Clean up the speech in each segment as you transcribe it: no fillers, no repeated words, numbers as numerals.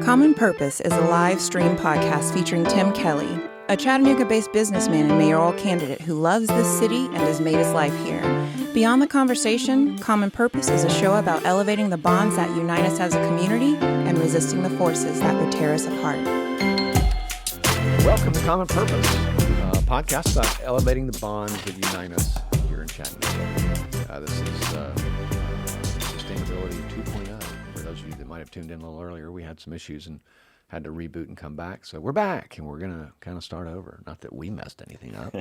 Common Purpose is a live stream podcast featuring Tim Kelly, a Chattanooga-based businessman and mayoral candidate who loves this city and has made his life here. Beyond the conversation, Common Purpose is a show about elevating the bonds that unite us as a community and resisting the forces that would tear us apart. Welcome to Common Purpose, a podcast about elevating the bonds that unite us here in Chattanooga. This is Sustainability 2.0. For those of you that might have tuned in a little earlier, we had some issues and had to reboot and come back. So we're back, and we're going to kind of start over. Not that we messed anything up.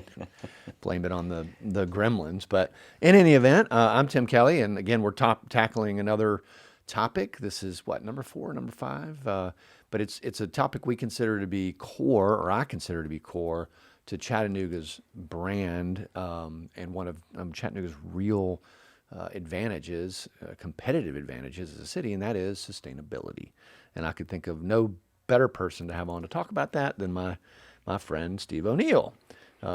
Blame it on the gremlins. But in any event, I'm Tim Kelly, and again, we're tackling another topic. This is, number 4, number 5? But it's a topic we consider to be core, or I consider to be core, to Chattanooga's brand and one of Chattanooga's real advantages, competitive advantages as a city, and that is sustainability. And I could think of no better person to have on to talk about that than my friend Steve O'Neill.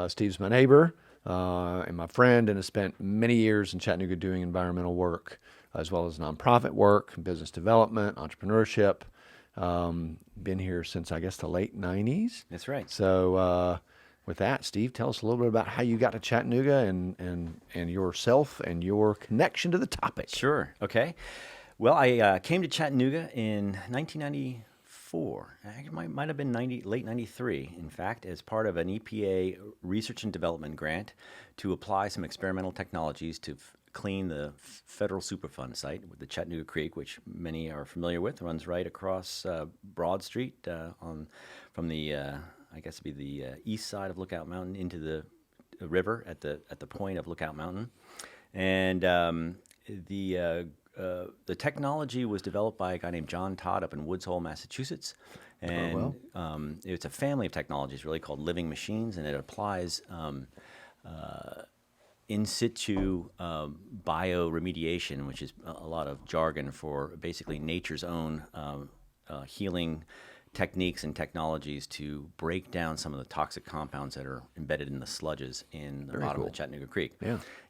Steve's my neighbor and my friend, and has spent many years in Chattanooga doing environmental work as well as nonprofit work, business development, entrepreneurship. Been here since, I guess, the late 90s. That's right. So with that, Steve, tell us a little bit about how you got to Chattanooga and yourself and your connection to the topic. Sure. Okay. Well, I came to Chattanooga in 1994. It might have been late 93, in fact, as part of an EPA research and development grant to apply some experimental technologies to clean the federal Superfund site with the Chattanooga Creek, which many are familiar with, runs right across Broad Street from the I guess it'd be the east side of Lookout Mountain into the river at the point of Lookout Mountain, and the technology was developed by a guy named John Todd up in Woods Hole, Massachusetts, and it's a family of technologies really called living machines, and it applies in situ bioremediation, which is a lot of jargon for basically nature's own healing techniques and technologies to break down some of the toxic compounds that are embedded in the sludges in the bottom of the Chattanooga Creek.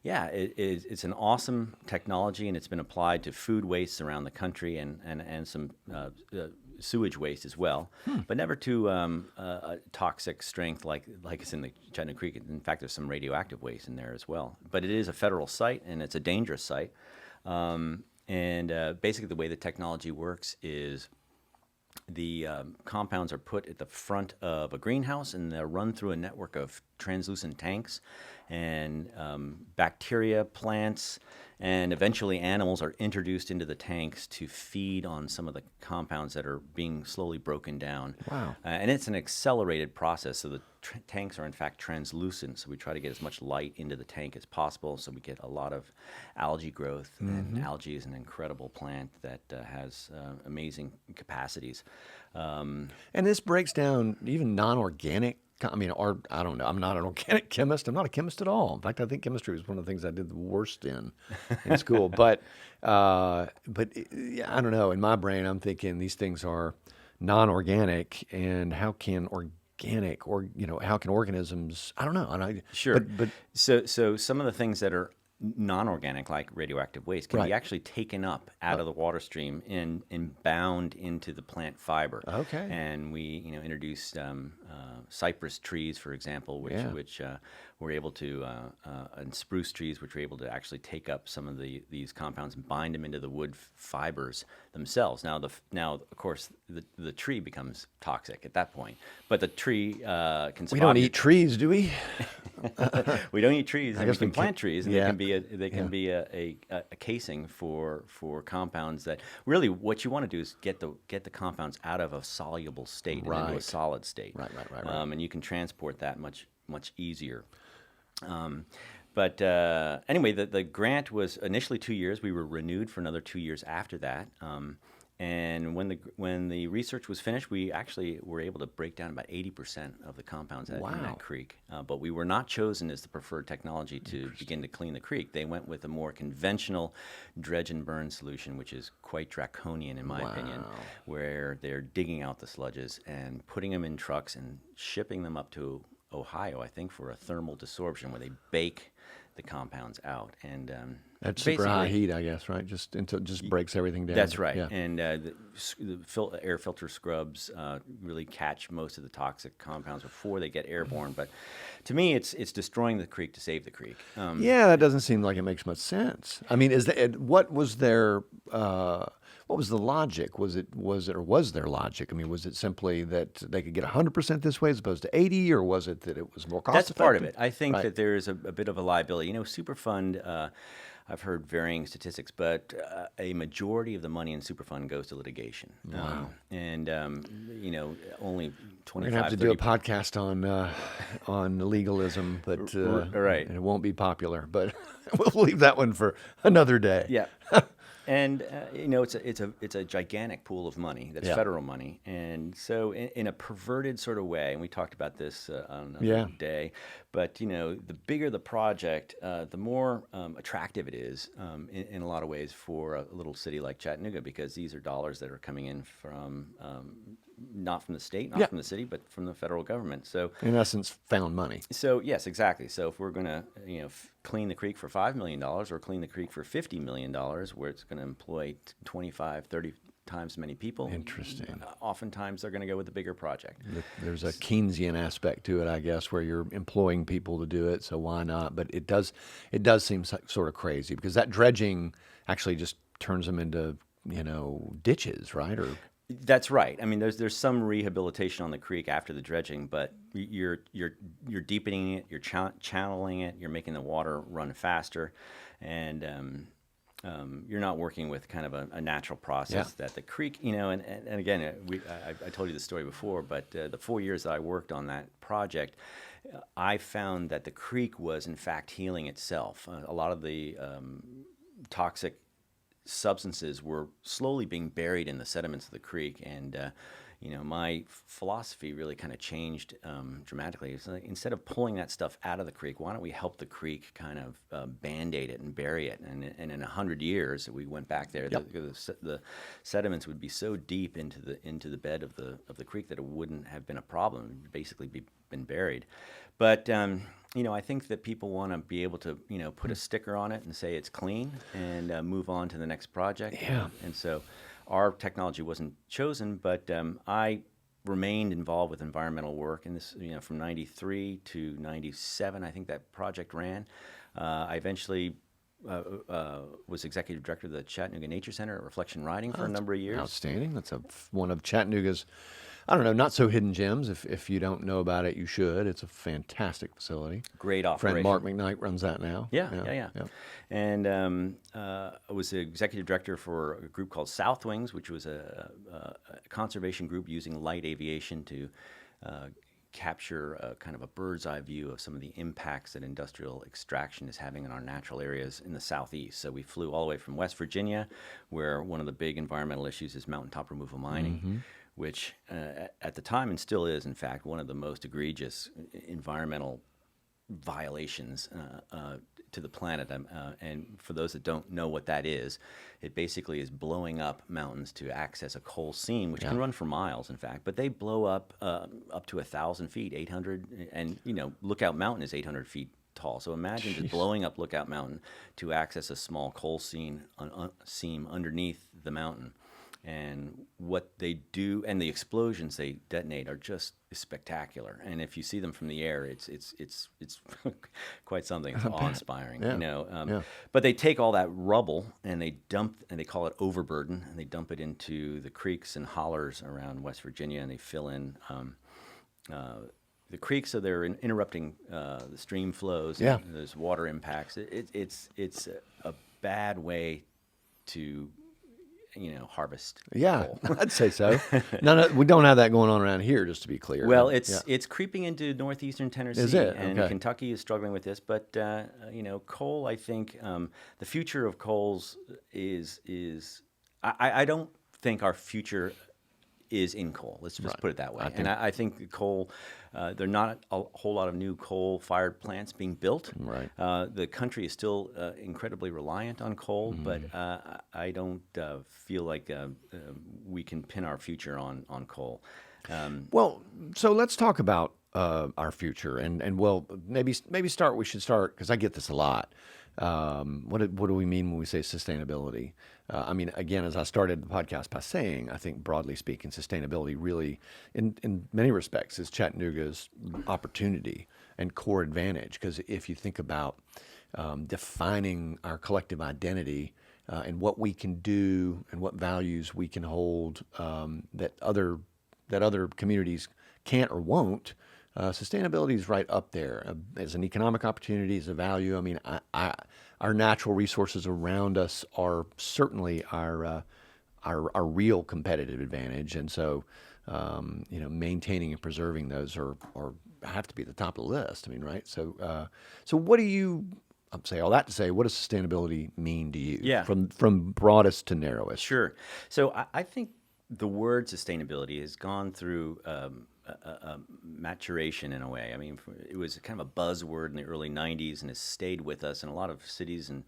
Yeah, it's an awesome technology, and it's been applied to food wastes around the country and some sewage waste as well, but never to a toxic strength like it's in the Chattanooga Creek. In fact, there's some radioactive waste in there as well. But it is a federal site, and it's a dangerous site. Basically, the way the technology works is the compounds are put at the front of a greenhouse, and they're run through a network of translucent tanks, and bacteria, plants, and eventually animals are introduced into the tanks to feed on some of the compounds that are being slowly broken down. Wow. And it's an accelerated process, so the tanks are in fact translucent, so we try to get as much light into the tank as possible, so we get a lot of algae growth. And algae is an incredible plant that has amazing capacities. And this breaks down even non-organic. I don't know. I'm not an organic chemist. I'm not a chemist at all. In fact, I think chemistry was one of the things I did the worst in school. But I don't know. In my brain, I'm thinking these things are non-organic, and how can how can organisms? I don't know. Sure. But so some of the things that are non-organic, like radioactive waste, can be actually taken up out of the water stream and bound into the plant fiber. Okay. And we introduced cypress trees, for example, which we're able to, and spruce trees, which we're able to actually take up some of these compounds and bind them into the wood fibers themselves. Now, of course, the tree becomes toxic at that point, but the tree can survive. We don't eat trees, do we? We don't eat trees. I guess we can plant trees, and they can be a casing for compounds that really what you want to do is get the compounds out of a soluble state and into a solid state. Right. And you can transport that much easier. Anyway, the grant was initially 2 years. We were renewed for another 2 years after that. And when the research was finished, we actually were able to break down about 80% of the compounds in that creek. But we were not chosen as the preferred technology to begin to clean the creek. They went with a more conventional dredge and burn solution, which is quite draconian in my opinion, where they're digging out the sludges and putting them in trucks and shipping them up to Ohio, I think, for a thermal desorption, where they bake the compounds out. And At super high basically- heat, I guess, right? Just until it just breaks everything down. That's right. Yeah. And air filter scrubs really catch most of the toxic compounds before they get airborne. But to me, it's destroying the creek to save the creek. Yeah, that doesn't seem like it makes much sense. I mean, what was their what was the logic? Was there logic? I mean, was it simply that they could get 100% this way as opposed to 80, or was it that it was more cost That's effective? part of it. I think Right. that there is a bit of a liability. Superfund, I've heard varying statistics, but a majority of the money in Superfund goes to litigation. Wow. Only 25, We're gonna have to do a 30 podcast on legalism, but right. it won't be popular. But we'll leave that one for another day. Yeah. And it's a gigantic pool of money that's Yeah. federal money, and so in a perverted sort of way, and we talked about this on another Yeah. day. But the bigger the project, the more attractive it is in a lot of ways for a little city like Chattanooga, because these are dollars that are coming in from not from the state, not Yeah. from the city, but from the federal government. So In essence, found money. So yes, exactly. So if we're going to, clean the creek for $5 million or clean the creek for $50 million, where it's going to employ 25, 30 times as many people. Interesting. Oftentimes they're going to go with the bigger project. There's a Keynesian aspect to it, I guess, where you're employing people to do it. So why not? But it does seem sort of crazy, because that dredging actually just turns them into ditches, right? Or That's right. I mean, there's some rehabilitation on the creek after the dredging, but you're deepening it, you're channeling it, you're making the water run faster, and you're not working with kind of a natural process that the creek, and again, I told you the story before, but the 4 years that I worked on that project, I found that the creek was in fact healing itself. A lot of the toxic substances were slowly being buried in the sediments of the creek, and my philosophy really kind of changed dramatically. It's like, instead of pulling that stuff out of the creek, why don't we help the creek kind of band-aid it and bury it? And in 100 years, we went back there. Yep. The sediments would be so deep into the bed of the creek that it wouldn't have been a problem. It would basically been buried. But I think that people want to be able to, put a sticker on it and say it's clean and move on to the next project. Yeah. And so our technology wasn't chosen, but I remained involved with environmental work. And this, from 93 to 97, I think that project ran. I eventually was executive director of the Chattanooga Nature Center at Reflection Riding for a number of years. Outstanding. That's one of Chattanooga's, I don't know, not so hidden gems. If you don't know about it, you should. It's a fantastic facility. Great operation. Friend Mark McKnight runs that now. Yeah. And I was the executive director for a group called South Wings, which was a conservation group using light aviation to capture a kind of a bird's eye view of some of the impacts that industrial extraction is having in our natural areas in the southeast. So we flew all the way from West Virginia, where one of the big environmental issues is mountaintop removal mining, which at the time, and still is, in fact, one of the most egregious environmental violations to the planet. And for those that don't know what that is, it basically is blowing up mountains to access a coal seam, which can run for miles, in fact. But they blow up to 1,000 feet, 800, and Lookout Mountain is 800 feet tall. So imagine just blowing up Lookout Mountain to access a small coal seam underneath the mountain. And what they do, and the explosions they detonate, are just spectacular. And if you see them from the air, it's quite something. It's awe-inspiring, Yeah. But they take all that rubble and they call it overburden, and they dump it into the creeks and hollers around West Virginia, and they fill in the creeks, so they're interrupting the stream flows. Yeah. And there's water impacts. It's a bad way to harvest coal. I'd say so. No, we don't have that going on around here, just to be clear. Well, it's creeping into northeastern Tennessee. Is it? And Okay. Kentucky is struggling with this. But, coal, I think, the future of coals is I don't think our future is in coal. Let's just put it that way. I think coal, there are not a whole lot of new coal-fired plants being built. Right. The country is still incredibly reliant on coal, but I don't feel like we can pin our future on coal. Well, so let's talk about our future? And well, maybe start. We should start because I get this a lot. What do we mean when we say sustainability? I mean, again, as I started the podcast by saying, I think broadly speaking, sustainability really, in many respects, is Chattanooga's opportunity and core advantage. Because if you think about defining our collective identity and what we can do and what values we can hold that other communities can't or won't. Sustainability is right up there as an economic opportunity, as a value. I mean, our natural resources around us are certainly our real competitive advantage, and so maintaining and preserving those are have to be at the top of the list. I mean, right? So what do you? I'll say all that to say, what does sustainability mean to you? Yeah. From broadest to narrowest. Sure. So I think the word sustainability has gone through a maturation in a way. I mean, it was kind of a buzzword in the early 90s and has stayed with us in a lot of cities, and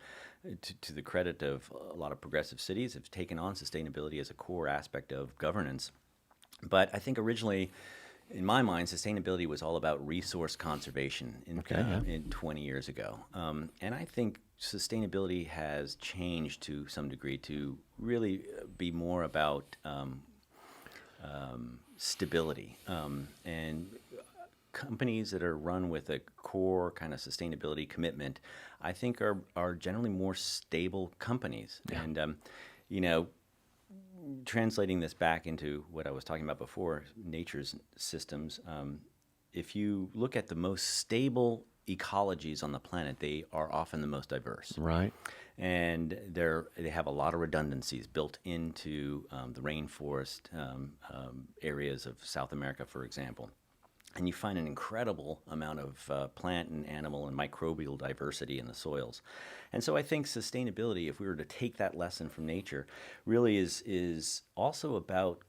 to the credit of a lot of progressive cities have taken on sustainability as a core aspect of governance. But I think originally, in my mind, sustainability was all about resource conservation in 20 years ago. And I think sustainability has changed to some degree to really be more about stability. And companies that are run with a core kind of sustainability commitment, I think are generally more stable companies. Yeah. And, translating this back into what I was talking about before, nature's systems, if you look at the most stable ecologies on the planet, they are often the most diverse. Right. And they have a lot of redundancies built into the rainforest areas of South America, for example. And you find an incredible amount of plant and animal and microbial diversity in the soils. And so I think sustainability, if we were to take that lesson from nature, really is also about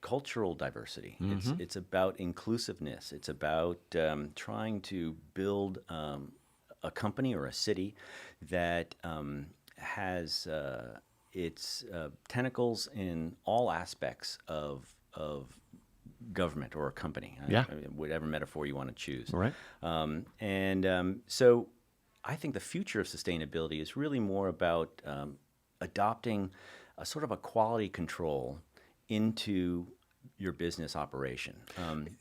cultural diversity. Mm-hmm. It's about inclusiveness. It's about trying to build a company or a city that has its tentacles in all aspects of government or a company, whatever metaphor you want to choose. Right. So I think the future of sustainability is really more about adopting a sort of a quality control into your business operation.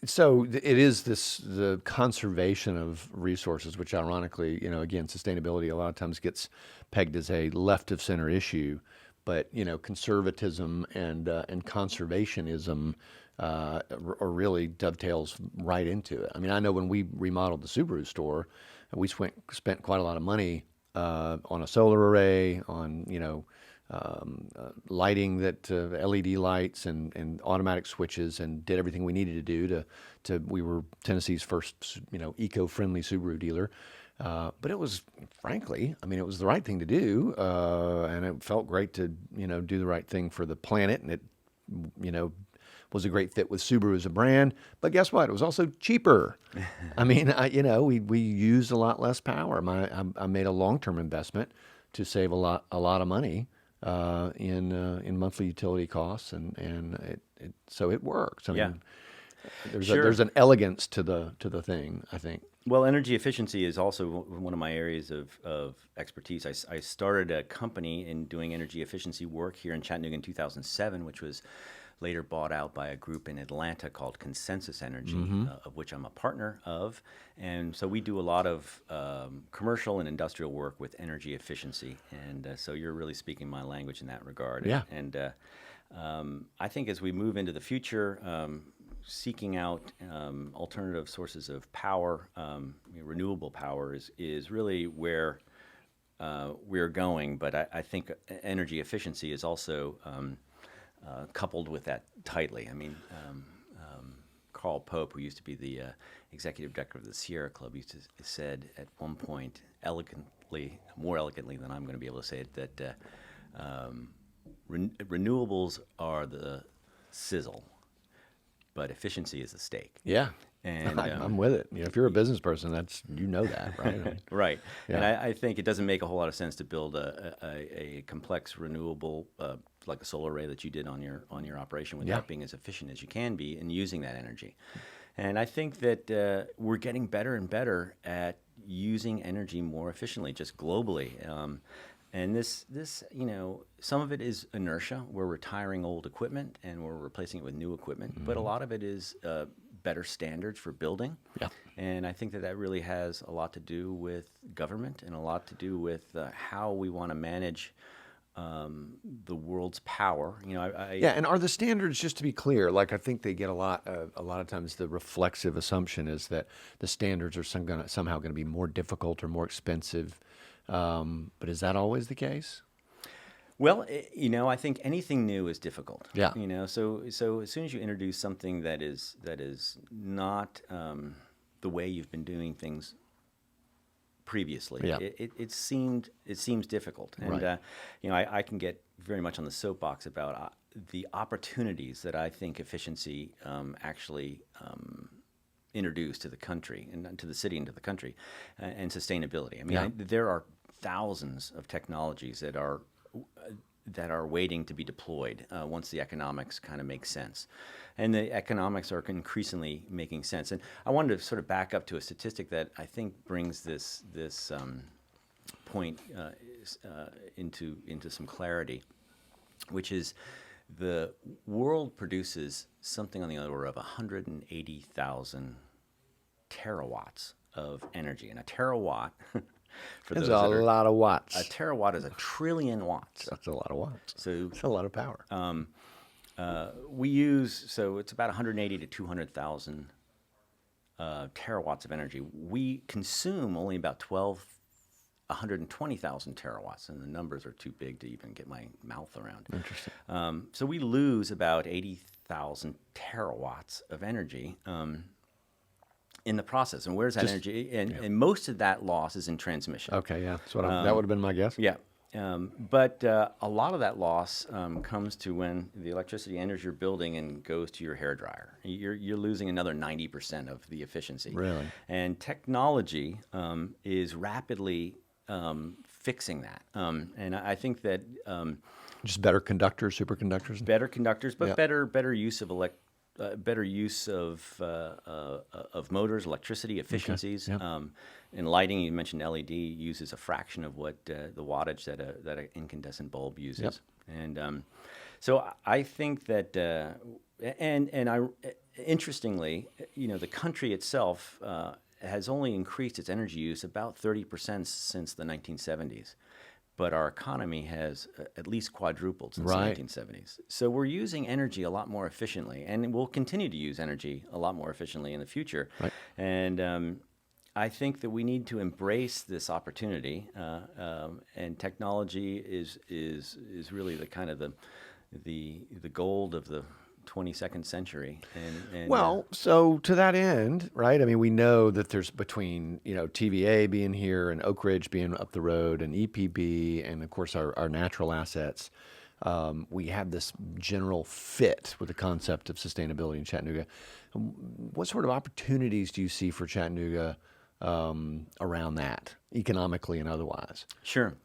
So it is the conservation of resources, which ironically, again, sustainability a lot of times gets pegged as a left of center issue, but conservatism and conservationism or really dovetails right into it. I mean, I know when we remodeled the Subaru store, we spent quite a lot of money on a solar array, on lighting that LED lights and automatic switches, and did everything we needed to do to we were Tennessee's first eco-friendly Subaru dealer. But it was, frankly, it was the right thing to do, and it felt great to do the right thing for the planet, and it was a great fit with Subaru as a brand. But guess what? It was also cheaper. We used a lot less power. I made a long-term investment to save a lot of money in monthly utility costs, and so it works. There's an elegance to the thing, I think. Well, energy efficiency is also one of my areas of expertise. I started a company in doing energy efficiency work here in Chattanooga in 2007, which was later bought out by a group in Atlanta called Consensus Energy, mm-hmm. Of which I'm a partner of. And so we do a lot of commercial and industrial work with energy efficiency. And so you're really speaking my language in that regard. Yeah. And I think as we move into the future, seeking out alternative sources of power, renewable power is really where we're going. But I think energy efficiency is also coupled with that tightly. Carl Pope, who used to be the executive director of the Sierra Club, used to said at one point, more elegantly than I'm going to be able to say it, that renewables are the sizzle, but efficiency is the steak. Yeah. And I'm with it. If you're a business person, that, right? Right. Yeah. And I think it doesn't make a whole lot of sense to build a complex renewable like a solar array that you did on your operation without being as efficient as you can be in using that energy. And I think that we're getting better and better at using energy more efficiently, just globally. And this, some of it is inertia. We're retiring old equipment and we're replacing it with new equipment. But a lot of it is better standards for building. Yeah. And I think that really has a lot to do with government and a lot to do with how we want to manage the world's power. Yeah, and are the standards, just to be clear, like I think they get a lot of times the reflexive assumption is that the standards are somehow going to be more difficult or more expensive. But is that always the case? Well, I think anything new is difficult. Yeah. So as soon as you introduce something that is not the way you've been doing things previously, Yeah. it seems difficult. And Right. I can get very much on the soapbox about the opportunities that I think efficiency actually introduced to the country and to the city and to the country, and sustainability. I mean, Yeah. there are thousands of technologies that are waiting to be deployed once the economics kind of make sense. And the economics are increasingly making sense. And I wanted to sort of back up to a statistic that I think brings this point into some clarity, which is the world produces something on the order of 180,000 terawatts of energy. And a terawatt, for That's those that are, lot of watts. a terawatt is 1 trillion watts. That's a lot of watts. So It's a lot of power. so it's about 180 to 200,000 terawatts of energy. We consume only about 120,000 terawatts, and the numbers are too big to even get my mouth around. Interesting. So we lose about 80,000 terawatts of energy in the process. And where's that energy? And most of that loss is in transmission. Okay, yeah. That's what that would have been my guess. Yeah. But a lot of that loss comes to when the electricity enters your building and goes to your hairdryer. You're losing another 90% of the efficiency. Really? And technology is rapidly fixing that. And I think that Just better conductors, superconductors. better conductors, but Yeah. better use of motors, electricity, efficiencies. Yeah. In lighting, you mentioned LED uses a fraction of what the wattage that an incandescent bulb uses. Yep. And so I think that, interestingly, the country itself has only increased its energy use about 30% since the 1970s. But our economy has at least quadrupled since Right. the 1970s. So we're using energy a lot more efficiently, and we'll continue to use energy a lot more efficiently in the future. Right. And I think that we need to embrace this opportunity, and technology is really the kind of the gold of the 22nd century. And Well, so to that end, right? I mean, we know that there's between, TVA being here and Oak Ridge being up the road and EPB and, of course, our natural assets. We have this general fit with the concept of sustainability in Chattanooga. What sort of opportunities do you see for Chattanooga around that, economically and otherwise? Sure.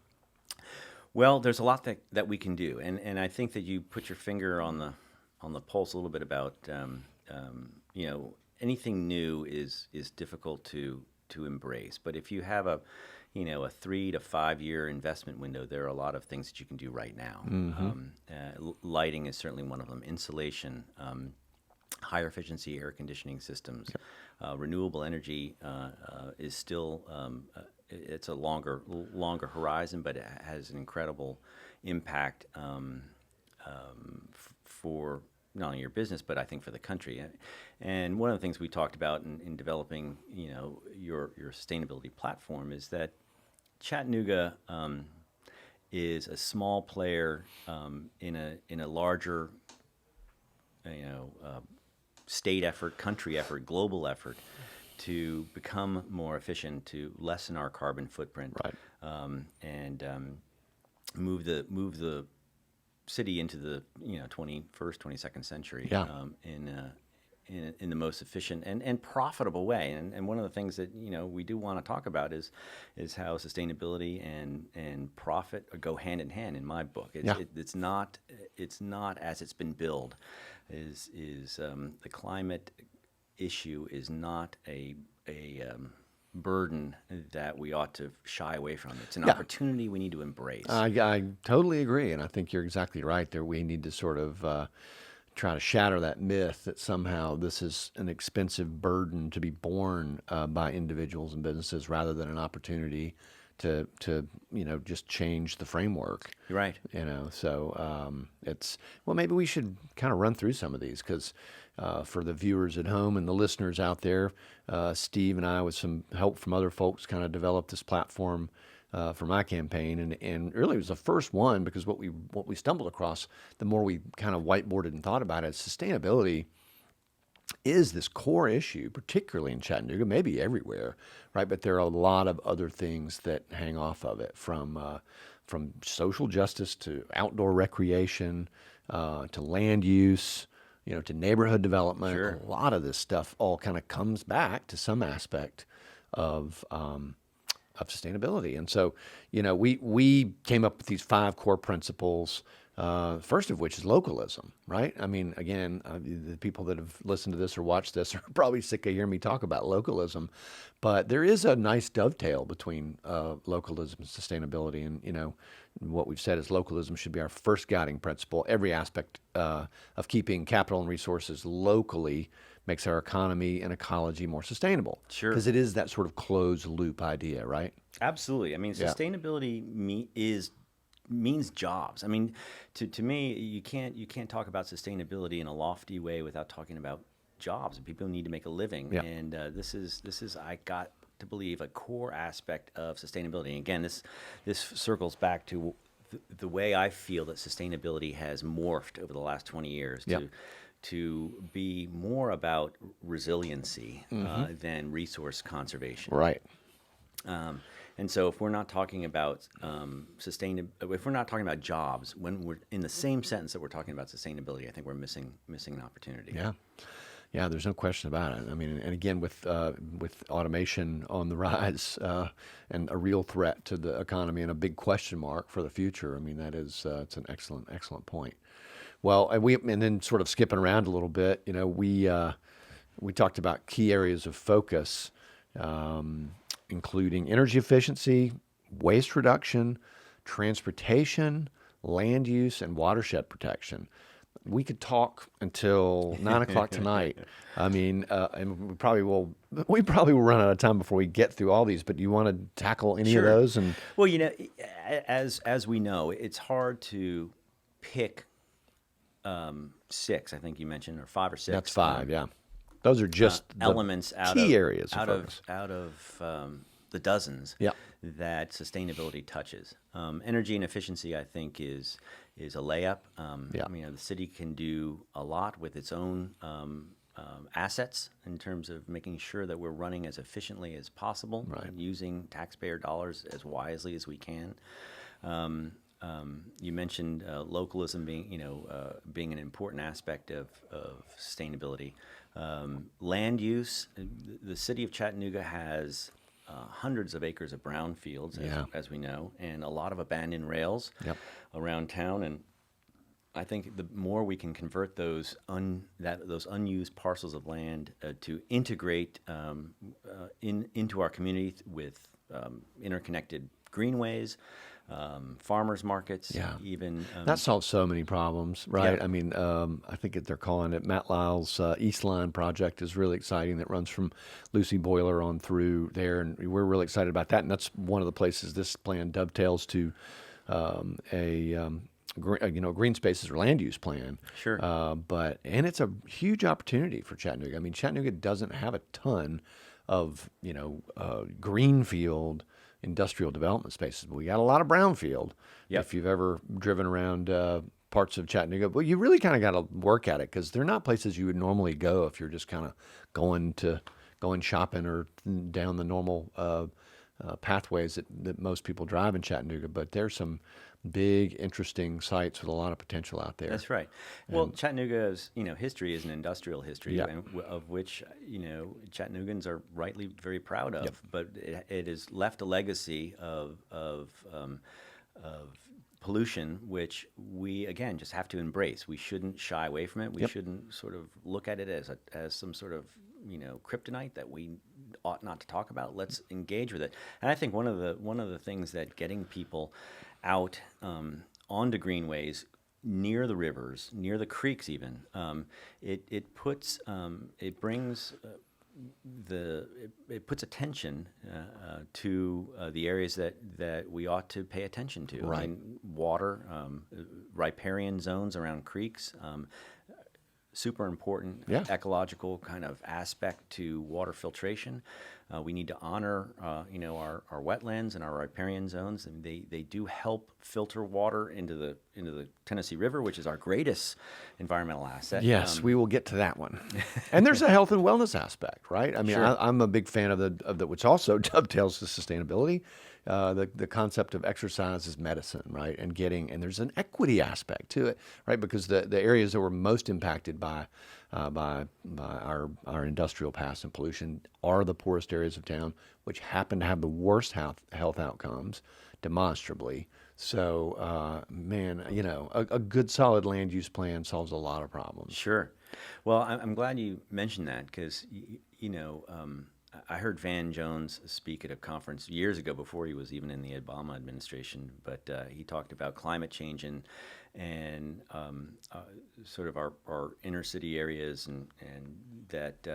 Well, there's a lot that we can do, and I think that you put your finger on the pulse a little bit about anything new is difficult to embrace. But if you have a 3 to 5 year investment window, there are a lot of things that you can do right now. Lighting is certainly one of them. Insulation, higher efficiency air conditioning systems, renewable energy is still it's a longer horizon, but it has an incredible impact for not only your business, but I think for the country. And one of the things we talked about in developing, your sustainability platform is that Chattanooga is a small player in a larger, state effort, country effort, global effort to become more efficient, to lessen our carbon footprint, Right. and move the city into the 21st, 22nd century, Yeah. in the most efficient and profitable way. And one of the things that we do want to talk about is how sustainability and profit go hand in hand. In my book, it's not as it's been billed. Is the climate issue is not a burden that we ought to shy away from. It's an opportunity we need to embrace. I totally agree, and I think you're exactly right there. We need to sort of try to shatter that myth that somehow this is an expensive burden to be borne by individuals and businesses rather than an opportunity to just change the framework. You're right. So maybe we should kind of run through some of these because for the viewers at home and the listeners out there, Steve and I, with some help from other folks, kind of developed this platform for my campaign, and really it was the first one because what we stumbled across, the more we kind of whiteboarded and thought about it, sustainability is this core issue, particularly in Chattanooga, maybe everywhere, right? But there are a lot of other things that hang off of it, from social justice to outdoor recreation, to land use, to neighborhood development. Sure. A lot of this stuff all kind of comes back to some aspect of sustainability. And so, we came up with these 5 core principles. First of which is localism, right? I mean, again, the people that have listened to this or watched this are probably sick of hearing me talk about localism, but there is a nice dovetail between localism and sustainability. And, what we've said is localism should be our first guiding principle. Every aspect of keeping capital and resources locally makes our economy and ecology more sustainable. Sure. Because it is that sort of closed loop idea, right? Absolutely. I mean, sustainability means jobs. I mean, to me, you can't talk about sustainability in a lofty way without talking about jobs. People need to make a living, and this is I got to believe a core aspect of sustainability. And again, this circles back to the way I feel that sustainability has morphed over the last 20 years to be more about resiliency than resource conservation. Right. And so, if we're not talking about if we're not talking about jobs, when we're in the same sentence that we're talking about sustainability, I think we're missing an opportunity. Yeah. There's no question about it. I mean, and again, with automation on the rise and a real threat to the economy and a big question mark for the future, I mean, that is it's an excellent point. Well, and then sort of skipping around a little bit, we talked about key areas of focus. Including energy efficiency, waste reduction, transportation, land use, and watershed protection. We could talk until 9 o'clock tonight. I mean, and we probably will run out of time before we get through all these. But do you want to tackle any of those? And well, as we know, it's hard to pick 6. I think you mentioned, or 5 or 6. That's 5. Yeah. Those are just elements areas out of the dozens that sustainability touches. Energy and efficiency, I think, is a layup. The city can do a lot with its own assets in terms of making sure that we're running as efficiently as possible, and using taxpayer dollars as wisely as we can. You mentioned localism being an important aspect of sustainability. Land use. The city of Chattanooga has hundreds of acres of brownfields, as we know, and a lot of abandoned rails around town. And I think the more we can convert those unused parcels of land to integrate into our community with interconnected greenways, farmers markets, even that solves so many problems, right? Yeah. I mean, I think they're calling it Matt Lyle's East Line project is really exciting. That runs from Lucy Boiler on through there, and we're really excited about that. And that's one of the places this plan dovetails to green spaces or land use plan. Sure. And it's a huge opportunity for Chattanooga. I mean, Chattanooga doesn't have a ton of greenfield industrial development spaces. But we got a lot of brownfield. If you've ever driven around parts of Chattanooga, well, you really kind of got to work at it because they're not places you would normally go if you're just kind of going shopping or down the normal pathways that most people drive in Chattanooga. But there's some big, interesting sites with a lot of potential out there. That's right. Well, Chattanooga's history is an industrial history, of which Chattanoogans are rightly very proud of. But it has left a legacy of pollution, which we again just have to embrace. We shouldn't shy away from it. We shouldn't sort of look at it as some sort of kryptonite that we ought not to talk about. Let's engage with it. And I think one of the things that getting people out onto greenways near the rivers, near the creeks, even it puts attention to the areas that we ought to pay attention to. Right. I mean, water, riparian zones around creeks. Super important ecological kind of aspect to water filtration. We need to honor, our wetlands and our riparian zones, and they do help filter water into the Tennessee River, which is our greatest environmental asset. Yes, we will get to that one. And there's a health and wellness aspect, right? I mean, Sure. I'm a big fan of the which also dovetails to sustainability. The concept of exercise is medicine, right? And there's an equity aspect to it, right? Because the areas that were most impacted by our industrial past and pollution are the poorest areas of town, which happen to have the worst health outcomes, demonstrably. So, a good solid land use plan solves a lot of problems. Sure. Well, I'm glad you mentioned that because, I heard Van Jones speak at a conference years ago before he was even in the Obama administration, but he talked about climate change and sort of our inner city areas and that,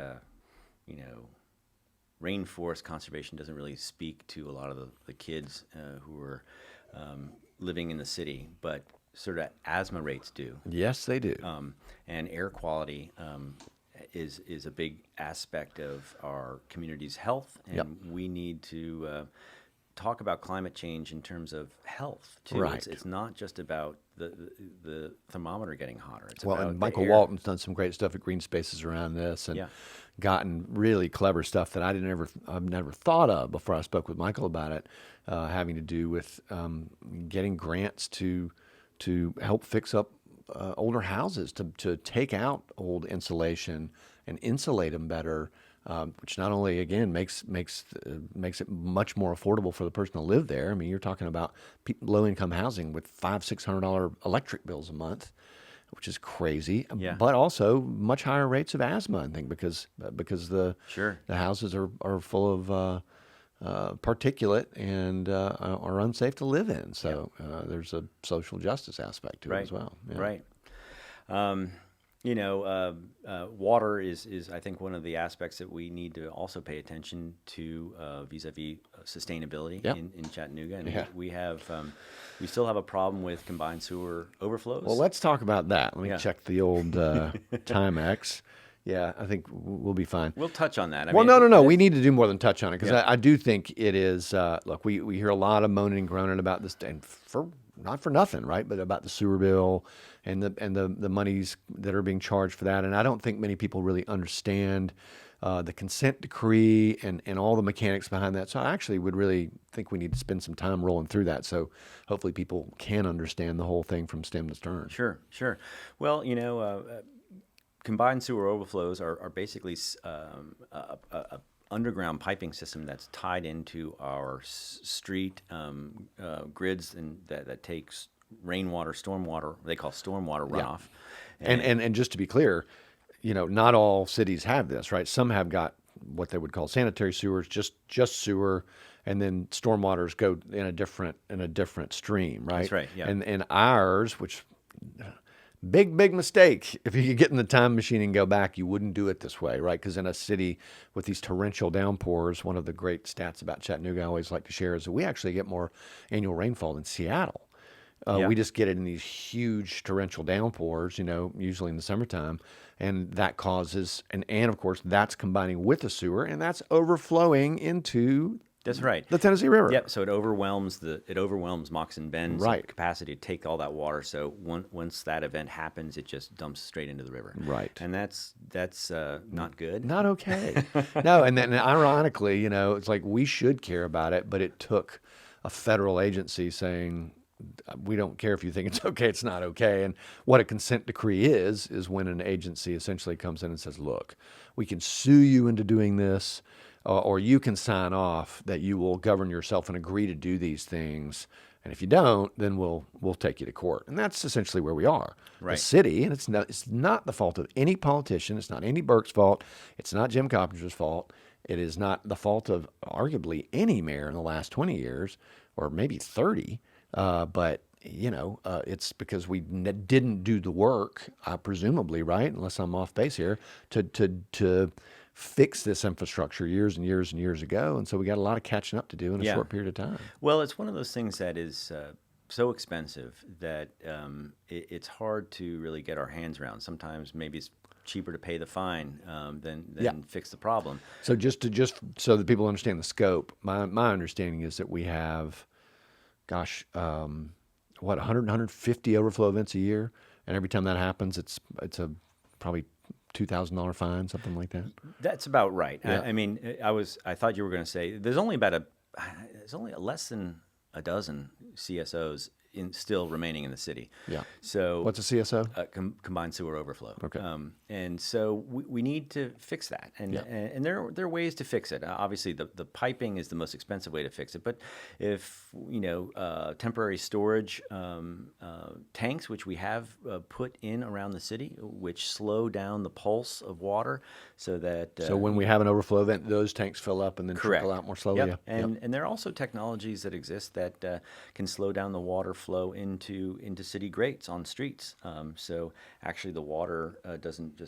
rainforest conservation doesn't really speak to a lot of the kids who are living in the city, but sort of asthma rates do. Yes, they do. And air quality is a big aspect of our community's health, and we need to talk about climate change in terms of health too. Right. It's not just about the thermometer getting hotter. It's Well, about and the Michael air. Walton's done some great stuff at Green Spaces around this, and gotten really clever stuff that I've never thought of before I spoke with Michael about it, having to do with getting grants to help fix up older houses, to take out old insulation and insulate them better, which not only again makes it much more affordable for the person to live there. I mean, you're talking about low income housing with $500-600 electric bills a month, which is crazy. Yeah. But also much higher rates of asthma, I think, because the houses are full of particulate and are unsafe to live in. So there's a social justice aspect to it as well. Yeah. Right. Water is I think one of the aspects that we need to also pay attention to vis-a-vis sustainability in Chattanooga. And we still have a problem with combined sewer overflows. Well, let's talk about that. Let me check the old Timex. Yeah, I think we'll be fine. We'll touch on that. No. We need to do more than touch on it because I do think it is. Look, we hear a lot of moaning and groaning about this, and not for nothing, right? But about the sewer bill and the monies that are being charged for that, and I don't think many people really understand the consent decree and all the mechanics behind that. So I actually would really think we need to spend some time rolling through that, so hopefully people can understand the whole thing from stem to stern. Sure. Well, combined sewer overflows are basically a underground piping system that's tied into our street grids and that takes rainwater, stormwater. They call stormwater runoff. And just to be clear, not all cities have this, right? Some have got what they would call sanitary sewers, just sewer, and then stormwaters go in a different stream, right? That's right. Yeah. And ours, which big mistake. If you could get in the time machine and go back, you wouldn't do it this way, right? Because in a city with these torrential downpours, one of the great stats about Chattanooga I always like to share is that we actually get more annual rainfall than Seattle. We just get it in these huge torrential downpours, usually in the summertime, and that causes, and of course that's combining with the sewer, and that's overflowing into That's right. the Tennessee River. Yep. So it overwhelms Moccasin Bend's capacity to take all that water. So once that event happens, it just dumps straight into the river. Right. And that's not good. Not okay. No, and then ironically, it's like we should care about it, but it took a federal agency saying, we don't care if you think it's okay, it's not okay. And what a consent decree is when an agency essentially comes in and says, look, we can sue you into doing this, or you can sign off that you will govern yourself and agree to do these things And if you don't, then we'll take you to court. And that's essentially where we are. Right. The city, and it's not the fault of any politician. It's not Andy Burke's fault. It's not Jim Coppinger's fault. It is not the fault of arguably any mayor in the last 20 years or maybe 30. But it's because we didn't do the work, presumably, right? Unless I'm off base here, to fix this infrastructure years and years and years ago. And so we got a lot of catching up to do in a short period of time. Well, it's one of those things that is so expensive that it's hard to really get our hands around. Sometimes maybe it's cheaper to pay the fine than fix the problem. So just so that people understand the scope, my understanding is that we have, 150 overflow events a year, and every time that happens, it's a probably $2,000 fine, something like that. That's about right. Yeah. I thought you were going to say there's only less than a dozen CSOs still remaining in the city. Yeah. So what's a CSO? Combined sewer overflow. Okay. And so we need to fix that, and there are ways to fix it. Obviously, the piping is the most expensive way to fix it. But if temporary storage tanks, which we have put in around the city, which slow down the pulse of water, so that so when we have an overflow event, those tanks fill up and then trickle out more slowly. Yep. And there are also technologies that exist that can slow down the water flow into city grates on streets. So actually the water doesn't just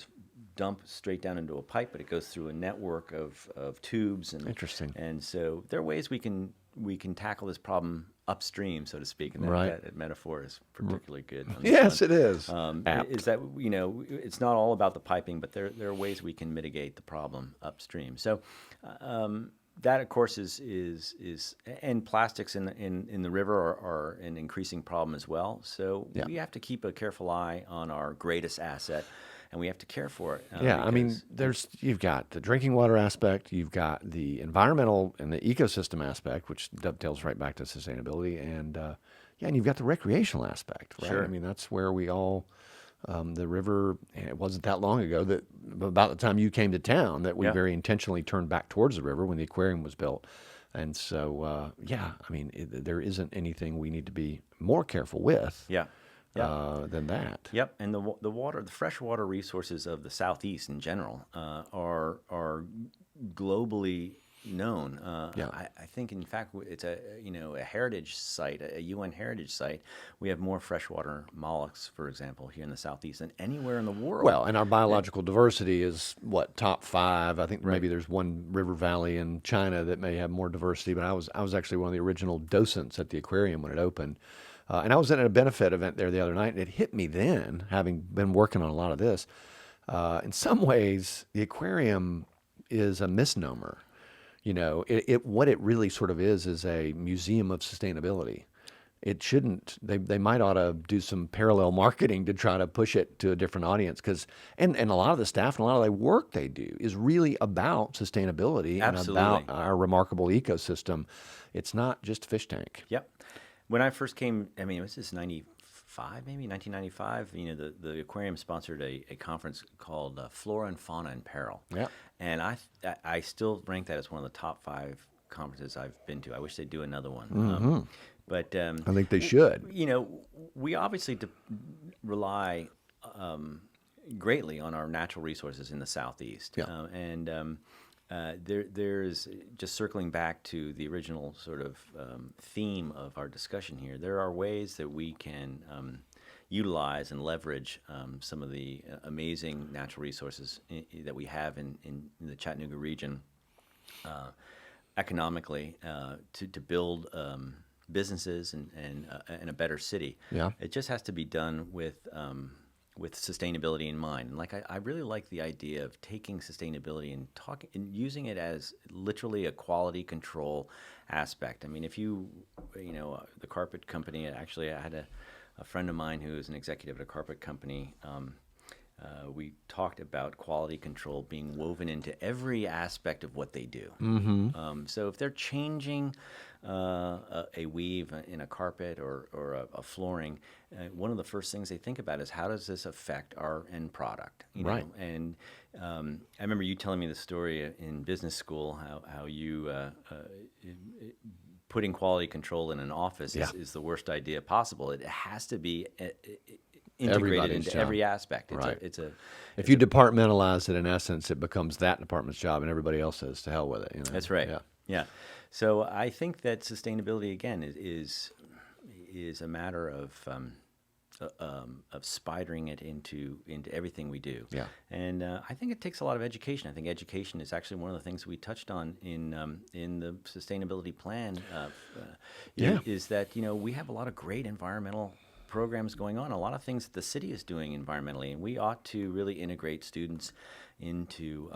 dump straight down into a pipe, but it goes through a network of tubes. And interesting. And so there are ways we can tackle this problem upstream, so to speak. And that metaphor is particularly good. Yes, it is. Is that it's not all about the piping, but there are ways we can mitigate the problem upstream. So. That, of course, is and plastics in the river are an increasing problem as well. So we have to keep a careful eye on our greatest asset, and we have to care for it. You've got the drinking water aspect, you've got the environmental and the ecosystem aspect, which dovetails right back to sustainability, and you've got the recreational aspect, right? Sure. I mean, that's where we all. The river, it wasn't that long ago that about the time you came to town that we very intentionally turned back towards the river when the aquarium was built. And so, there isn't anything we need to be more careful with than that. Yep. And the freshwater resources of the Southeast in general are globally known. I think, in fact, it's a heritage site, a UN heritage site. We have more freshwater mollusks, for example, here in the Southeast than anywhere in the world. Well, and our biological diversity is top 5. I think maybe there's one river valley in China that may have more diversity. But I was actually one of the original docents at the aquarium when it opened. And I was at a benefit event there the other night, and it hit me then, having been working on a lot of this. In some ways, the aquarium is a misnomer. What it really sort of is a museum of sustainability. It shouldn't. They might ought to do some parallel marketing to try to push it to a different audience, and a lot of the staff and a lot of the work they do is really about sustainability. Absolutely. And about our remarkable ecosystem. It's not just a fish tank. Yep. When I first came, it was this 1995. The aquarium sponsored a conference called Flora and Fauna in Peril. Yeah. And I still rank that as one of the top 5 conferences I've been to. I wish they'd do another one. Mm-hmm. But I think they should. We obviously rely greatly on our natural resources in the Southeast. Yeah. There's just circling back to the original sort of theme of our discussion here. There are ways that we can utilize and leverage some of the amazing natural resources that we have in the Chattanooga region economically to build businesses and a better city. Yeah. It just has to be done with sustainability in mind. And I really like the idea of taking sustainability and using it as literally a quality control aspect. If the carpet company, actually I had a friend of mine who is an executive at a carpet company. We talked about quality control being woven into every aspect of what they do. Mm-hmm. So if they're changing a weave in a carpet or a flooring, one of the first things they think about is how does this affect our end product? Right. And I remember you telling me the story in business school how you putting quality control in an office is the worst idea possible. It has to be integrated Everybody's into job. every aspect. Right. If you departmentalize it, in essence, it becomes that department's job, and everybody else says to hell with it. You know? That's right. Yeah. Yeah. So I think that sustainability again is a matter of spidering it into everything we do. Yeah. And I think it takes a lot of education. I think education is actually one of the things we touched on in the sustainability plan. Is that we have a lot of great environmental programs going on, a lot of things that the city is doing environmentally, and we ought to really integrate students into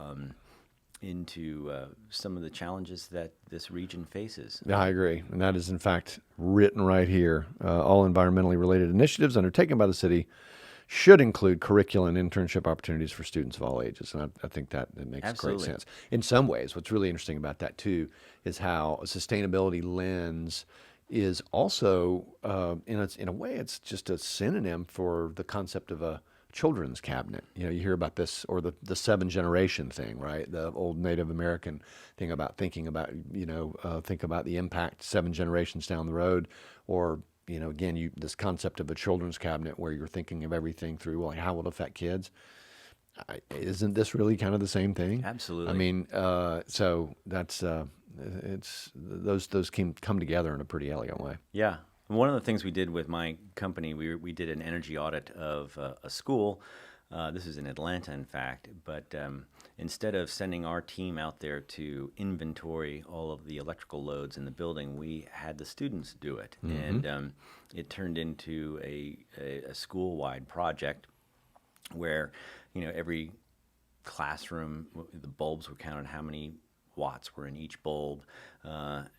some of the challenges that this region faces. Yeah, I agree. And that is, in fact, written right here. All environmentally related initiatives undertaken by the city should include curriculum and internship opportunities for students of all ages. And I think that makes Absolutely. great sense. In some ways, what's really interesting about that, too, is how a sustainability lens is also, in a way, it's just a synonym for the concept of a children's cabinet. You hear about this, or the 7 generation thing, right? The old Native American thing about thinking about, think about the impact 7 generations down the road, or again, this concept of a children's cabinet where you're thinking of everything through, well, how will it affect kids? Isn't this really kind of the same thing? Absolutely. I mean, so that's those can come together in a pretty elegant way. Yeah. One of the things we did with my company, we did an energy audit of a school. This is in Atlanta, in fact. But instead of sending our team out there to inventory all of the electrical loads in the building, we had the students do it. Mm-hmm. And it turned into a school-wide project where, every classroom, the bulbs were counted, how many watts were in each bulb,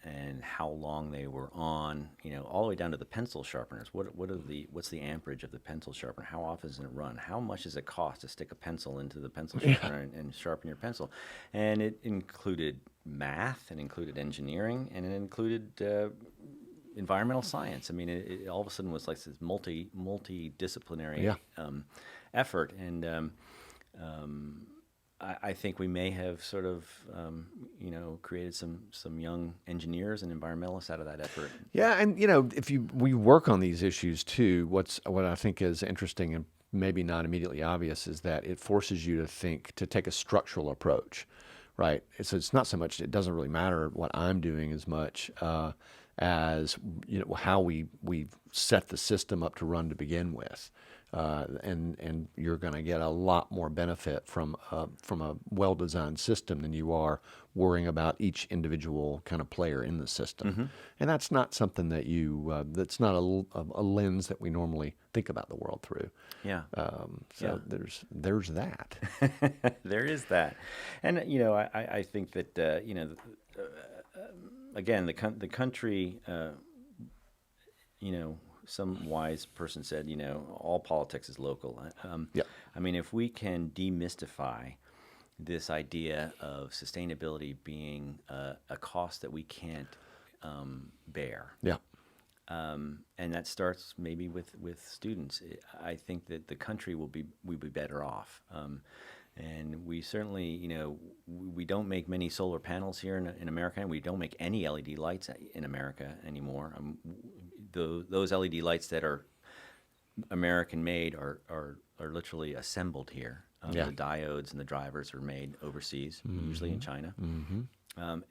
and how long they were on, all the way down to the pencil sharpeners. What's the amperage of the pencil sharpener? How often does it run? How much does it cost to stick a pencil into the pencil sharpener and sharpen your pencil? And it included math, and included engineering, and it included environmental science. I mean, it all of a sudden was like this multidisciplinary effort, and I think we may have sort of, created some young engineers and environmentalists out of that effort. Yeah, and if we work on these issues too, what I think is interesting and maybe not immediately obvious is that it forces you to take a structural approach, right? So it's not so much, it doesn't really matter what I'm doing as much as how we set the system up to run to begin with. And you're going to get a lot more benefit from a well-designed system than you are worrying about each individual kind of player in the system. Mm-hmm. And that's not something that that's not a lens that we normally think about the world through. Yeah. There's that. There is that. And, I think that, again, the country, some wise person said, all politics is local. I mean, if we can demystify this idea of sustainability being a cost that we can't bear, and that starts maybe with students, I think that the country will be better off. And we certainly, we don't make many solar panels here in America, and we don't make any LED lights in America anymore. Those LED lights that are American made are literally assembled here. The diodes and the drivers are made overseas, usually in China. Mm-hmm.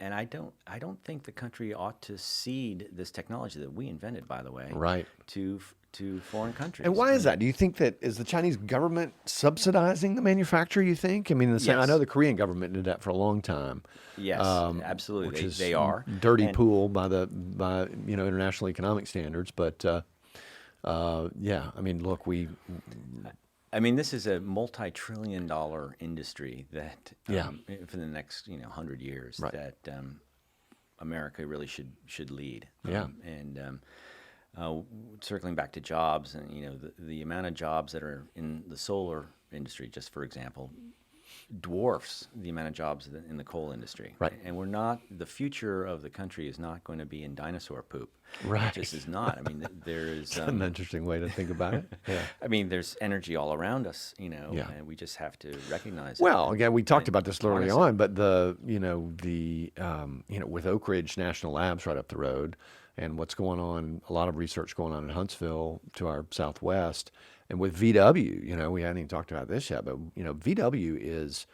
And I don't think the country ought to cede this technology that we invented, by the way, right, to foreign countries. And why is that? Do you think that is the Chinese government subsidizing the manufacturer? You think? I mean, Yes. I know the Korean government did that for a long time. Yes, absolutely. Which is they are dirty pool by international economic standards. But I mean, look, this is a multi-trillion-dollar industry that for the next 100 years that America really should lead. Circling back to jobs, and the amount of jobs that are in the solar industry, just for example, dwarfs the amount of jobs in the coal industry. Right. And the future of the country is not going to be in dinosaur poop. Right. It just is not. I mean, there is. An interesting way to think about it. Yeah. I mean, there's energy all around us, Yeah. and we just have to recognize it. Well, again, we talked about this early harness it. on, but with Oak Ridge National Labs right up the road, and what's going on, a lot of research going on in Huntsville to our southwest, and with VW, we hadn't even talked about this yet, but VW is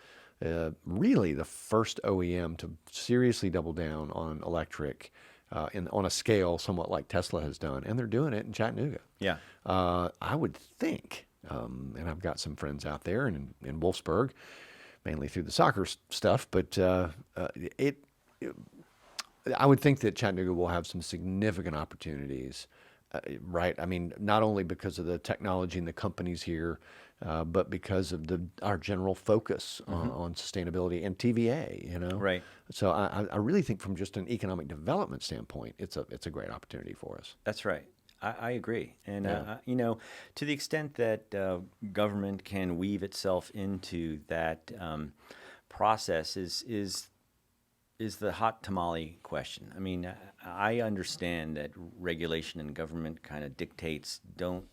really the first OEM to seriously double down on electric on a scale somewhat like Tesla has done, and they're doing it in Chattanooga. Yeah. I would think, and I've got some friends out there in Wolfsburg, mainly through the soccer stuff, but I would think that Chattanooga will have some significant opportunities, right? I mean, not only because of the technology and the companies here, but because of our general focus on sustainability and TVA, Right. So I really think from just an economic development standpoint, it's a great opportunity for us. That's right. I agree. And, Yeah. to the extent that government can weave itself into that process is the hot tamale question. I mean, I understand that regulation and government kind of dictates don't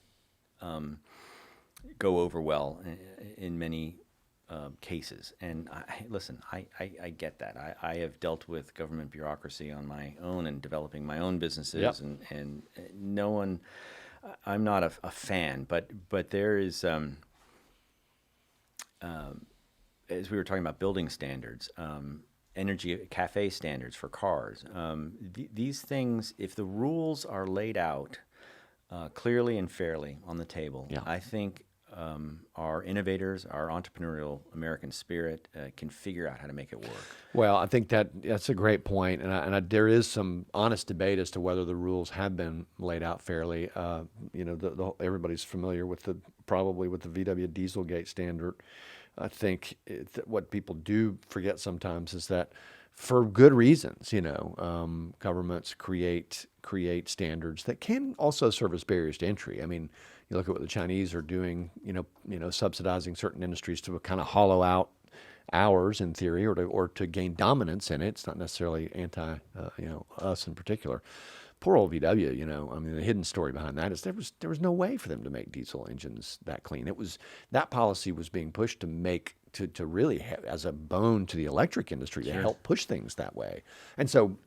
go over well in many cases. And I get that. I have dealt with government bureaucracy on my own and developing my own businesses, Yep. and no one. I'm not a fan, but there is. As we were talking about building standards, energy cafe standards for cars. These things, if the rules are laid out clearly and fairly on the table, Yeah. I think our innovators, our entrepreneurial American spirit can figure out how to make it work. Well, I think that's a great point, and there is some honest debate as to whether the rules have been laid out fairly. Everybody's familiar with probably with the VW Dieselgate standard. I think what people do forget sometimes is that, for good reasons, governments create standards that can also serve as barriers to entry. I mean, you look at what the Chinese are doing, subsidizing certain industries to kind of hollow out ours in theory, or to gain dominance in it. It's not necessarily anti, us in particular. Poor old VW, I mean, the hidden story behind that is there was no way for them to make diesel engines that clean. That policy was being pushed to really have, as a bone to the electric industry, to help push things that way. And so,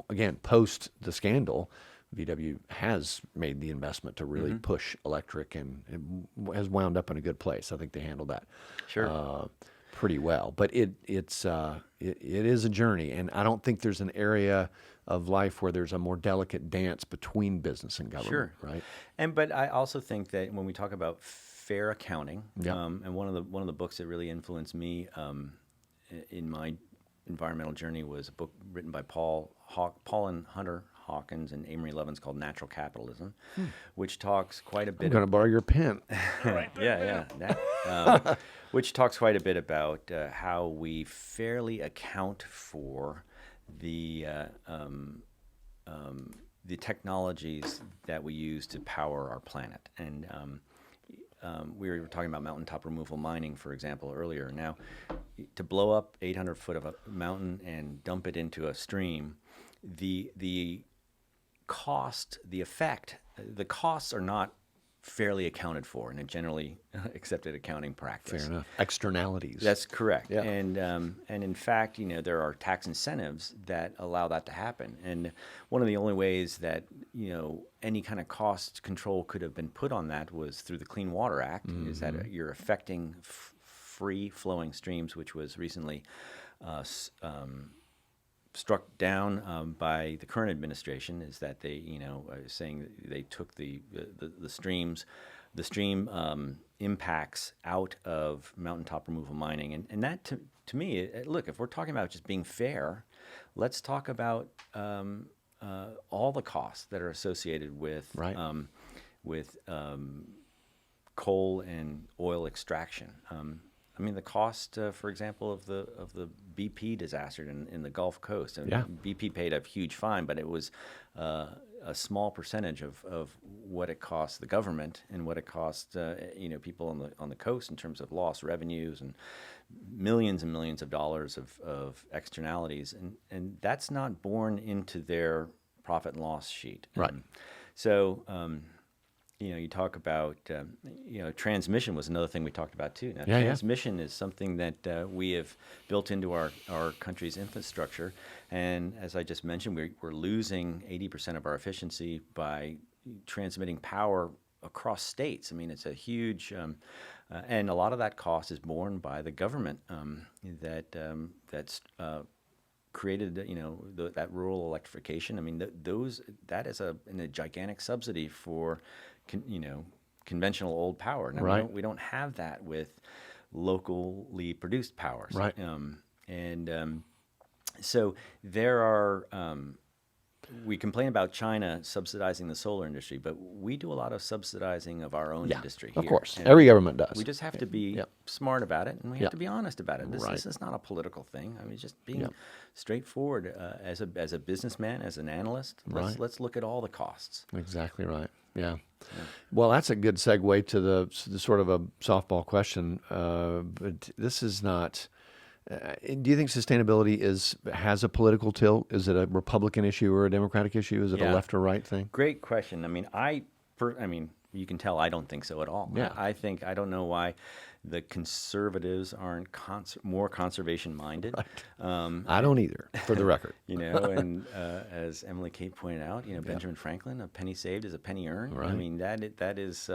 again, post the scandal, VW has made the investment to really push electric, and it has wound up in a good place. I think they handled that pretty well. But it is a journey, and I don't think there's an area of life where there's a more delicate dance between business and government, right? But I also think that when we talk about fair accounting, Yeah. and one of the books that really influenced me in my environmental journey was a book written by Paul and Hunter Hawkins and Amory Lovins called Natural Capitalism, which talks quite a bit. I'm going to borrow your pen. Which talks quite a bit about how we fairly account for the technologies that we use to power our planet. And we were talking about mountaintop removal mining, for example, earlier. Now, to blow up 800 foot of a mountain and dump it into a stream, the cost, the effect, the costs are not fairly accounted for in a generally accepted accounting practice. Fair enough. Externalities. That's correct. Yeah. And in fact, there are tax incentives that allow that to happen. And one of the only ways that, any kind of cost control could have been put on that was through the Clean Water Act, is that you're affecting free flowing streams, which was recently struck down by the current administration, is that they, saying they took the stream impacts out of mountaintop removal mining, and that to me, look, if we're talking about just being fair, let's talk about all the costs that are associated with coal and oil extraction. I mean, the cost, for example, of the BP disaster in the Gulf Coast. Yeah. BP paid a huge fine, but it was a small percentage of what it costs the government and what it costs people on the coast in terms of lost revenues and millions of dollars of externalities, and that's not borne into their profit and loss sheet. Right. You talk about, transmission was another thing we talked about too. Now, Yeah, transmission is something that we have built into our country's infrastructure. And as I just mentioned, we're losing 80% of our efficiency by transmitting power across states. I mean, it's a huge, and a lot of that cost is borne by the government that's created, that rural electrification. I mean, that is a gigantic subsidy for, conventional old power. Now, Right. we don't have that with locally produced powers. Right. So there are. We complain about China subsidizing the solar industry, but we do a lot of subsidizing of our own industry here. Of course. And Every government does. we just have to be Yep. smart about it, and we have Yep. to be honest about it. This Right. is not a political thing. I mean, just being Yep. straightforward as a businessman, as an analyst. Right. Let's look at all the costs. Exactly right. Yeah. Well, that's a good segue to the sort of a softball question. But this is not. Do you think sustainability has a political tilt? Is it a Republican issue or a Democratic issue? Is it a left or right thing? Great question. I mean, you can tell I don't think so at all. Yeah. I don't know why the conservatives aren't more conservation minded. Right. I don't either, for the record. And as Emily Kate pointed out, Benjamin Franklin, a penny saved is a penny earned. Right. I mean, that is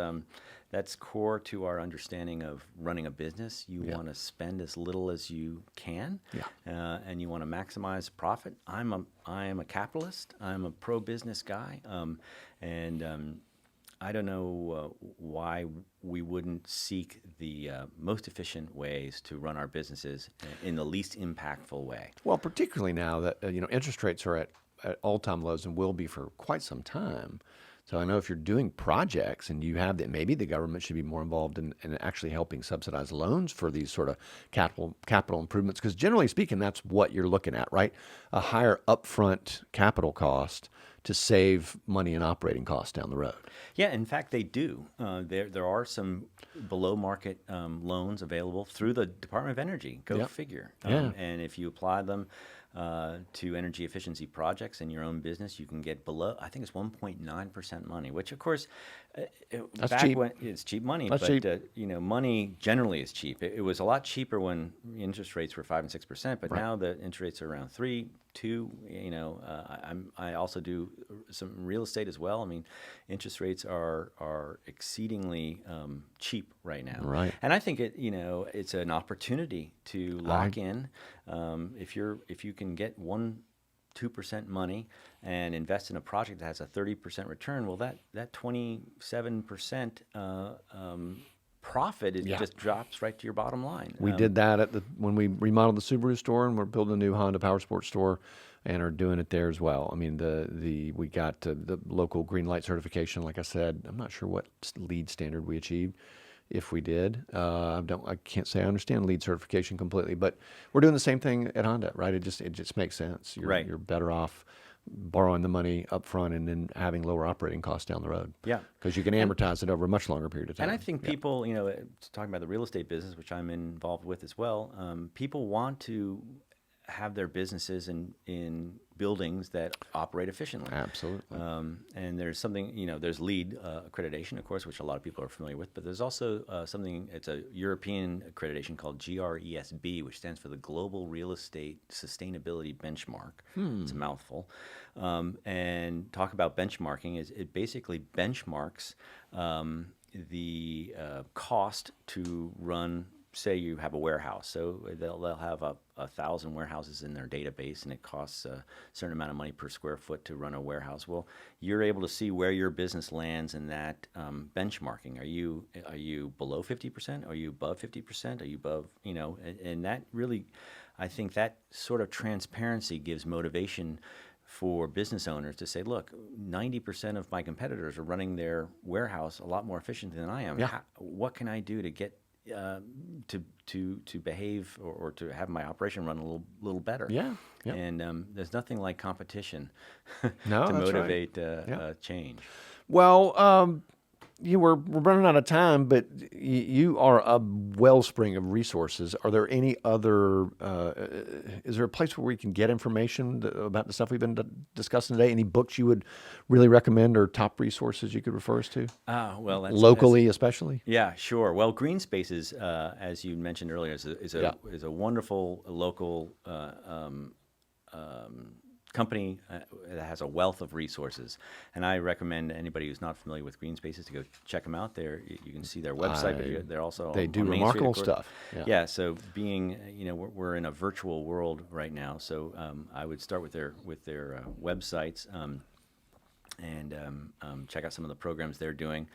that's core to our understanding of running a business. You want to spend as little as you can, and you want to maximize profit. I am a capitalist. I'm a pro-business guy, and I don't know why we wouldn't seek the most efficient ways to run our businesses in the least impactful way. Well, particularly now that interest rates are at all-time lows and will be for quite some time. So I know if you're doing projects and you have that, maybe the government should be more involved in actually helping subsidize loans for these sort of capital improvements. Because generally speaking, that's what you're looking at, right? A higher upfront capital cost to save money in operating costs down the road. Yeah, in fact, they do. There are some below market loans available through the Department of Energy. Go figure. And if you apply them to energy efficiency projects in your own business, you can get below, I think it's 1.9% money, which of course, That's cheap. It's cheap money, That's but cheap. money generally is cheap. It was a lot cheaper when interest rates were 5 and 6%, but now the interest rates are around 3, 2. I also do some real estate as well. I mean, interest rates are exceedingly cheap right now, Right. and I think it's an opportunity to lock in. If you can get 2% money and invest in a project that has a 30% return, well, that 27% profit just drops right to your bottom line. We did that when we remodeled the Subaru store, and we're building a new Honda Powersports store, and are doing it there as well. I mean, we got the local green light certification. Like I said, I'm not sure what LEED standard we achieved. If we did, I can't say I understand LEED certification completely, but we're doing the same thing at Honda, right? It just makes sense. You're better off borrowing the money up front and then having lower operating costs down the road. Yeah. Because you can amortize it over a much longer period of time. And I think people, talking about the real estate business, which I'm involved with as well, people want to have their businesses in buildings that operate efficiently. Absolutely. And there's something, there's LEED accreditation, of course, which a lot of people are familiar with, but there's also it's a European accreditation called GRESB, which stands for the Global Real Estate Sustainability Benchmark. It's a mouthful. And talk about benchmarking is it basically benchmarks the cost to run. Say you have a warehouse, so they'll have 1,000 warehouses in their database, and it costs a certain amount of money per square foot to run a warehouse. Well, you're able to see where your business lands in that benchmarking. Are you below 50%? Are you above 50%? Are you above? And that really, I think that sort of transparency gives motivation for business owners to say, look, 90% of my competitors are running their warehouse a lot more efficiently than I am. Yeah. What can I do to get to behave or to have my operation run a little better. Yeah. Yep. And there's nothing like competition No, to that's right. motivate Yeah. change. Well, we're running out of time, but you are a wellspring of resources. Are there any other? Is there a place where we can get information about the stuff we've been discussing today? Any books you would really recommend, or top resources you could refer us to? Well, Locally, especially. Yeah, sure. Well, Green Spaces, as you mentioned earlier, is a wonderful local company that has a wealth of resources, and I recommend anybody who's not familiar with Green Spaces to go check them out. There, you can see their website, but they're also They do on Main Street, remarkable of course. stuff. Yeah. So being, we're in a virtual world right now, so I would start with their websites. And check out some of the programs they're doing.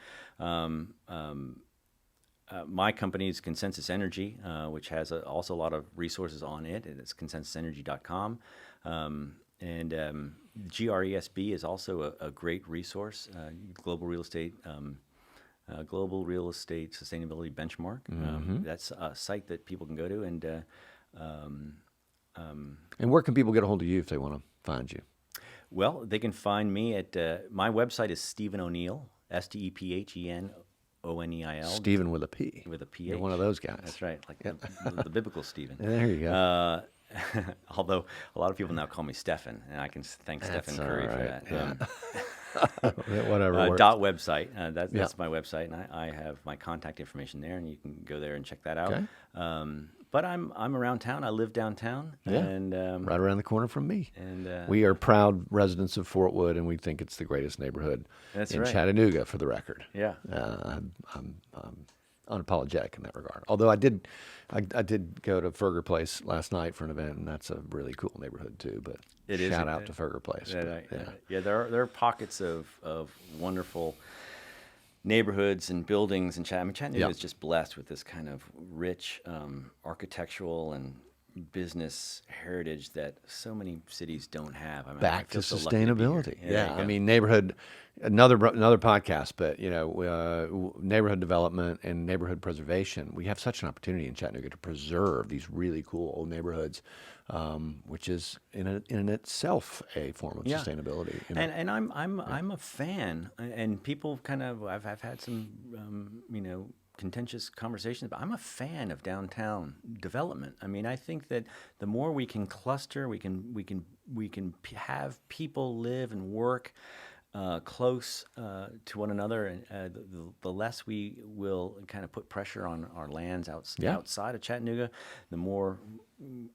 My company is Consensus Energy, which has also a lot of resources on it. It's consensusenergy.com. And GRESB is also a great resource, Global Real Estate Sustainability Benchmark. That's a site that people can go to. And where can people get a hold of you if they want to find you? Well, they can find me at my website is Stephen O'Neill, StephenOneil. Stephen with a P. With a PH. You're one of those guys. That's right, like the biblical Stephen. There you go. Although a lot of people now call me Stephen, and I can thank Stephen Curry for that. Yeah. Whatever. Works. Dot website. That's my website, and I have my contact information there, and you can go there and check that out. Okay. But I'm around town. I live downtown, and right around the corner from me. And we are proud residents of Fort Wood, and we think it's the greatest neighborhood in Chattanooga, for the record. Yeah. I'm unapologetic in that regard. Although I did go to Ferger Place last night for an event, and that's a really cool neighborhood too. But shout out to Ferger Place. There are pockets of wonderful neighborhoods and buildings in Chattanooga. Chattanooga is just blessed with this kind of rich architectural and business heritage that so many cities don't have. I mean, Back to sustainability. I mean, neighborhood. Another podcast, but neighborhood development and neighborhood preservation. We have such an opportunity in Chattanooga to preserve these really cool old neighborhoods, which is in itself a form of sustainability. And I'm a fan, and people kind of I've had some contentious conversations, but I'm a fan of downtown development. I mean, I think that the more we can cluster, we can have people live and work close to one another, and the less we will kind of put pressure on our lands outside of Chattanooga, the more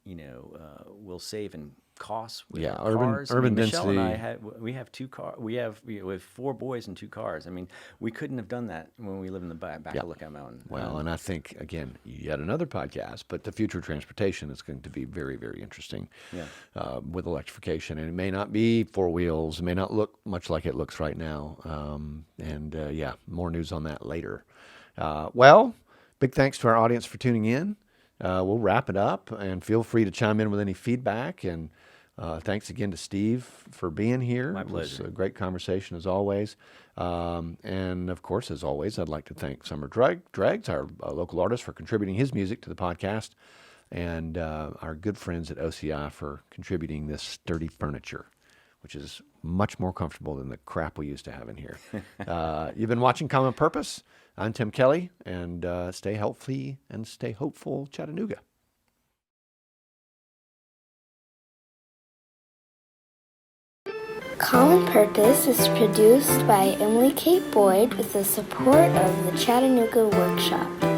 we'll save in costs with cars. Urban Michelle density. and I we have 2 cars. We have 4 boys and 2 cars. I mean, we couldn't have done that when we lived in the back of Lookout Mountain. Well, and I think, again, yet another podcast, but the future of transportation is going to be very, very interesting with electrification. And it may not be 4 wheels. It may not look much like it looks right now. More news on that later. Big thanks to our audience for tuning in. We'll wrap it up, and feel free to chime in with any feedback. And thanks again to Steve for being here. My pleasure. It was a great conversation as always. And of course, as always, I'd like to thank Summer Dregs, our local artist, for contributing his music to the podcast, and our good friends at OCI for contributing this sturdy furniture, which is much more comfortable than the crap we used to have in here. You've been watching Common Purpose. I'm Tim Kelly, and stay healthy and stay hopeful, Chattanooga. Common Purpose is produced by Emily Kate Boyd with the support of the Chattanooga Workshop.